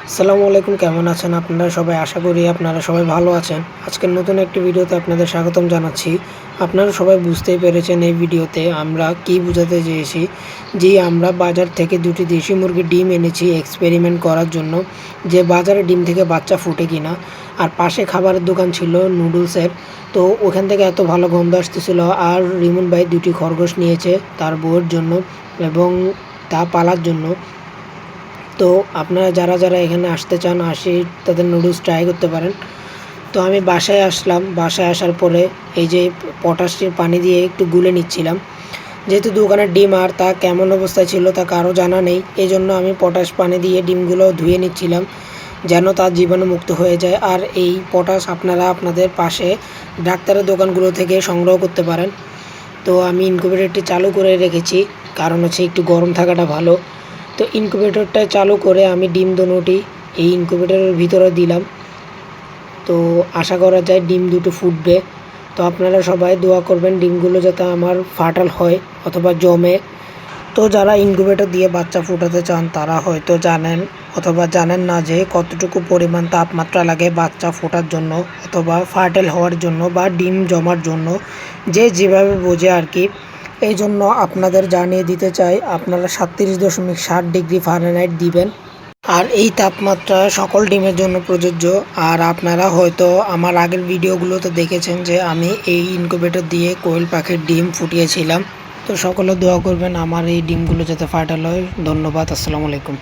আসসালামু আলাইকুম, কেমন আছেন আপনারা সবাই? আশা করি আপনারা সবাই ভালো আছেন। আজকের নতুন একটি ভিডিওতে আপনাদের স্বাগতম জানাচ্ছি। আপনারা সবাই বুঝতেই পেরেছেন এই ভিডিওতে আমরা কি বোঝাতে চেয়েছি। যে আমরা বাজার থেকে ২টি দেশি মুরগির ডিম এনেছি এক্সপেরিমেন্ট করার জন্য, যে বাজারে ডিম থেকে বাচ্চা ফুটে কিনা। আর পাশে খাবারের দোকান ছিল নুডলসের, তো ওখান থেকে এত ভালো গন্ধ আসতেছিল। আর রিমন ভাই ২টি খরগোশ নিয়েছে তার বউয়ের জন্য এবং তা পালার জন্য। তো আপনারা যারা এখানে আসতে চান তাদের নুডলস ট্রাই করতে পারেন। তো আমি বাসায় আসলাম। বাসায় আসার পরে এই যে পটাশের পানি দিয়ে একটু গুলে নিচ্ছিলাম, যেহেতু দোকানের ডিম আর তা কেমন অবস্থায় ছিল তা কারো জানা নেই। এই জন্য আমি পটাশ পানি দিয়ে ডিমগুলো ধুয়ে নিচ্ছিলাম যেন তার জীবাণুমুক্ত হয়ে যায়। আর এই পটাশ আপনারা আপনাদের পাশে ডাক্তারের দোকানগুলো থেকে সংগ্রহ করতে পারেন। তো আমি ইনকিউবেটরটি চালু করে রেখেছি, কারণ হচ্ছে একটু গরম থাকাটা ভালো। তো ইনকিউবেটরটা চালু করে আমি ডিম দুটি এই ইনকিউবেটরের ভিতরে দিলাম। তো আশা করা যায় ডিম দুটো ফুটবে। তো আপনারা সবাই দোয়া করবেন ডিমগুলো যাতে আমার ফাটাল হয় অথবা জমে। তো যারা ইনকিউবেটর দিয়ে বাচ্চা ফোটাতে চান তারা হয়তো জানেন অথবা জানেন না যে কতটুকু পরিমাণ তাপমাত্রা লাগে বাচ্চা ফোটার জন্য অথবা ফার্টাইল হওয়ার জন্য বা ডিম জমার জন্য, যে যেভাবে বোঝে আর কি। এই জন্য আপনাদের জানিয়ে দিতে চাই আপনারা ৩৭.৭ ডিগ্রি ফারেনহাইট দিবেন। আর এই তাপমাত্রা সকল ডিমের জন্য প্রযোজ্য। আর আপনারা হয়তো আমার আগের ভিডিওগুলোতে দেখেছেন যে আমি এই ইনকিউবেটর দিয়ে কোয়েল পাখির ডিম ফুটিয়েছিলাম। তো সকলে দোয়া করবেন আমার এই ডিমগুলো যাতে ফার্টাইল হয়। ধন্যবাদ। আসসালামু আলাইকুম।